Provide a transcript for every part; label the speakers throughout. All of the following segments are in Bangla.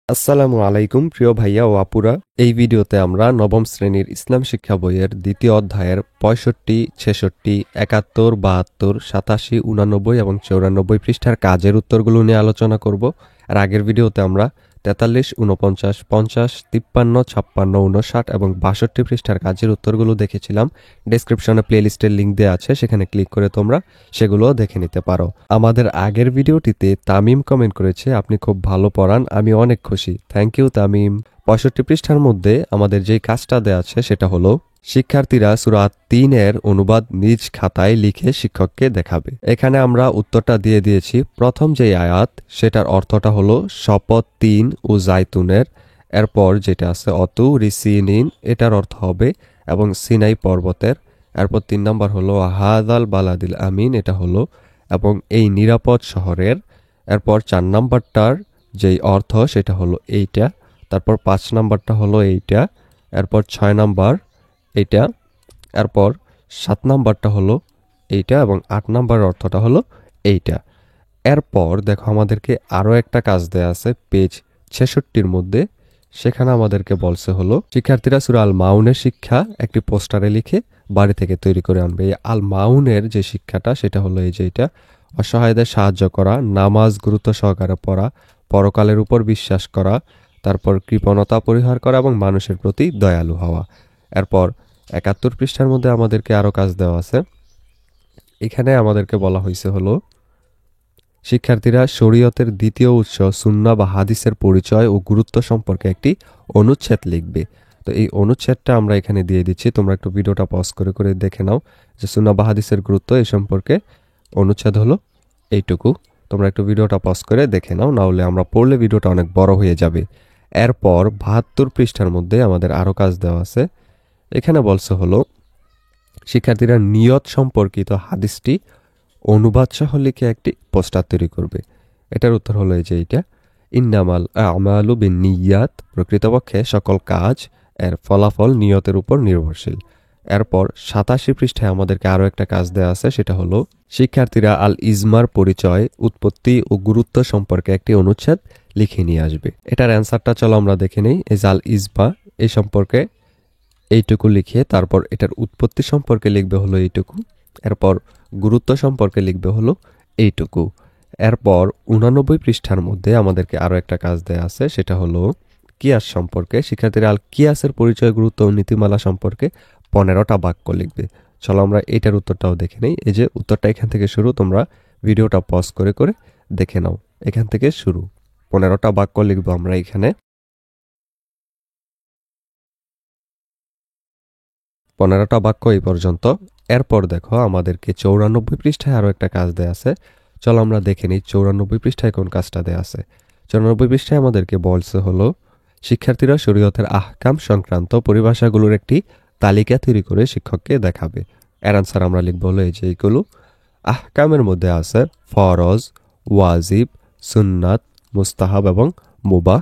Speaker 1: আসসালামু আলাইকুম প্রিয় ভাইয়া ও আপুরা। এই ভিডিওতে আমরা নবম শ্রেণীর ইসলাম শিক্ষা বইয়ের দ্বিতীয় অধ্যায়ের 65, 66, 71, 72, 87, 89 এবং 94 পৃষ্ঠার কাজের উত্তরগুলো নিয়ে আলোচনা করব। আর আগের ভিডিওতে আমরা 43, 49, 50, 53, 56, 59 এবং 62 পৃষ্ঠার কাজের উত্তরগুলো দেখেছিলাম। ডেসক্রিপশনে প্লেলিস্টের লিঙ্ক দেওয়া আছে, সেখানে ক্লিক করে তোমরা সেগুলো দেখে নিতে পারো। আমাদের আগের ভিডিওটিতে তামিম কমেন্ট করেছে, আপনি খুব ভালো পড়ান, আমি অনেক খুশি। Thank you Tamim. 65 পৃষ্ঠার মধ্যে আমাদের যেই কাজটা দেওয়া আছে সেটা হলো শিক্ষার্থীরা সূরা 3 অনুবাদ নিজ খাতায় লিখে শিক্ষককে দেখাবে। এখানে আমরা উত্তরটা দিয়ে দিয়েছি। প্রথম যে আয়াত সেটার অর্থটা হলো শপথ 3 ও জাইতুনের, এরপর যেটা আছে অতু রিসিনিন, এটার অর্থ হবে এবং সিনাই পর্বতের। এরপর 3 নম্বর হলো হাদাল বালাদিল আমিন, এটা হলো এবং এই নিরাপদ শহরের। এরপর 4 নম্বরটার যেই অর্থ সেটা হলো এইটা। তারপর 5 নম্বরটা হলো এইটা। এরপর 6 নম্বর এইটা। এরপর 7 নম্বরটা হলো এইটা এবং 8 নম্বরের অর্থটা হলো এইটা। এরপর দেখো আমাদেরকে আরও একটা কাজ দেয়া আছে পেজ 66 মধ্যে। সেখানে আমাদেরকে বলছে হলো শিক্ষার্থীরা সূরা আল মাউনের শিক্ষা একটি পোস্টারে লিখে বাড়ি থেকে তৈরি করে আনবে। এই আল মাউনের যে শিক্ষাটা সেটা হলো এই যে এটা: অসহায়দের সাহায্য করা, নামাজ গুরুত্ব সহকারে পড়া, পরকালের উপর বিশ্বাস করা, তারপর কৃপণতা পরিহার করা এবং মানুষের প্রতি দয়ালু হওয়া। এরপর 71 পৃষ্ঠার মধ্যে আমাদেরকে আরও কাজ দেওয়া আছে। এখানে আমাদেরকে বলা হয়েছে হলো শিক্ষার্থীরা শরীয়তের দ্বিতীয় উৎস সুন্নাহ বা হাদিসের পরিচয় ও গুরুত্ব সম্পর্কে একটি অনুচ্ছেদ লিখবে। তো এই অনুচ্ছেদটা আমরা এখানে দিয়ে দিচ্ছি, তোমরা একটু ভিডিওটা পজ করে করে দেখে নাও যে সুন্নাহ বা হাদিসের গুরুত্ব এই সম্পর্কে অনুচ্ছেদ হলো এইটুকু। তোমরা একটু ভিডিওটা পজ করে দেখে নাও, না হলে আমরা পড়লে ভিডিওটা অনেক বড় হয়ে যাবে। এরপর 72 পৃষ্ঠার মধ্যে আমাদের আরও কাজ দেওয়া আছে। এখানে বলছে হলো শিক্ষার্থীরা নিয়ত সম্পর্কিত হাদিসটি অনুবাদ সহ লিখে একটি পোস্টার তৈরি করবে। এটার উত্তর হলো এই যে এইটা: ইন্নামাল আমালু বিন্নিয়াত, প্রকৃতপক্ষে সকল কাজ এর ফলাফল নিয়তের উপর নির্ভরশীল। এরপর 87 পৃষ্ঠায় আমাদেরকে আরও একটা কাজ দেওয়া আছে, সেটা হলো শিক্ষার্থীরা আল ইজমার পরিচয়, উৎপত্তি ও গুরুত্ব সম্পর্কে একটি অনুচ্ছেদ লিখে নিয়ে আসবে। এটার অ্যান্সারটা চলো আমরা দেখে নেই। এই আল ইজমা এই সম্পর্কে এইটুকু লিখে তারপর এটার উৎপত্তি সম্পর্কে লিখবে হলো এইটুকু। এরপর গুরুত্ব সম্পর্কে লিখবে হলো এইটুকু। এরপর 89 পৃষ্ঠার মধ্যে আমাদেরকে আরও একটা কাজ দেয়া আছে, সেটা হলো কিয়াস সম্পর্কে। শিক্ষার্থীরা আল কিয়াসের পরিচয়, গুরুত্ব ও নীতিমালা সম্পর্কে 15টা বাক্য লিখবে। চলো আমরা এটার উত্তরটাও দেখে নেই। এই যে উত্তরটা এখান থেকে শুরু, তোমরা ভিডিওটা পজ করে করে দেখে নাও। এখান থেকে শুরু 15টা বাক্য লিখবো আমরা এখানে। 15টা বাক্য এই পর্যন্ত। এরপর দেখো আমাদেরকে 94 পৃষ্ঠায় আরও একটা কাজ দেয়া আছে। চলো আমরা দেখে নিই 94 পৃষ্ঠায় কোন কাজটা দেয়া আছে। 94 পৃষ্ঠায় আমাদেরকে বলছে হলো শিক্ষার্থীরা শরীয়তের আহকাম সংক্রান্ত পরিভাষাগুলোর একটি তালিকা তৈরি করে শিক্ষককে দেখাবে। এর আনসার আমরা লিখব হলো এই যে এইগুলো। আহকামের মধ্যে আছে ফরজ, ওয়াজিব, সুন্নাত, মুস্তাহাব এবং মুবাহ।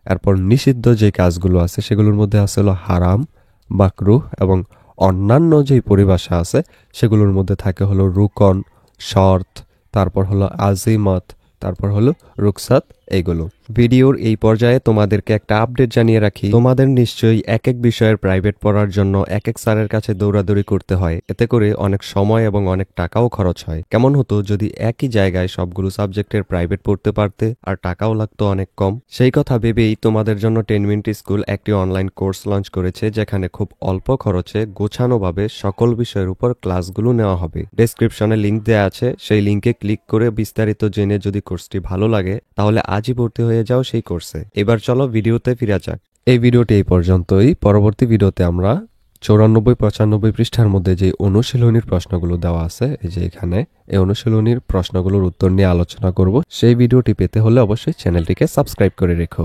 Speaker 1: এরপর নিষিদ্ধ যে কাজগুলো আছে সেগুলোর মধ্যে আছে হলো হারাম, মাকরুহ এবং অন্যান্য যেই পরিভাষা আছে সেগুলোর মধ্যে থাকে হলো রুকন, শর্ত, তারপর হলো আজিমত, তারপর হলো রুকসাত। এইগুলো ভিডিওর এই পর্যায়ে তোমাদেরকে একটা আপডেট জানিয়ে রাখি, তোমাদের নিশ্চয়ই এক এক বিষয়ের প্রাইভেট পড়ার জন্য এক এক স্যারের কাছে দৌড়াদৌড়ি করতে হয়। এতে করে অনেক সময় এবং অনেক টাকাও খরচ হয়। কেমন হতো যদি একই জায়গায় সবগুলো সাবজেক্টের প্রাইভেট পড়তে পারতে আর টাকাও লাগতো অনেক কম। সেই কথা ভেবেই তোমাদের জন্য 10 মিনিট স্কুল একটি অনলাইন কোর্স লঞ্চ করেছে, যেখানে খুব অল্প খরচে গোছানোভাবে সকল বিষয়ের উপর ক্লাসগুলো নেওয়া হবে। ডেসক্রিপশনে লিংক দেওয়া আছে, সেই লিংকে ক্লিক করে বিস্তারিত জেনে যদি কোর্সটি ভালো লাগে তাহলে আজই ভর্তি হয়ে যাও সেই কোর্সে। এবার চলো ভিডিওতে ফিরে যাক। এই ভিডিওটি এই পর্যন্তই। পরবর্তী ভিডিওতে আমরা 94-95 পৃষ্ঠার মধ্যে যে অনুশীলনীর প্রশ্নগুলো দেওয়া আছে এই যে এখানে, এই অনুশীলনীর প্রশ্নগুলোর উত্তর নিয়ে আলোচনা করব। সেই ভিডিওটি পেতে হলে অবশ্যই চ্যানেলটিকে সাবস্ক্রাইব করে রেখো।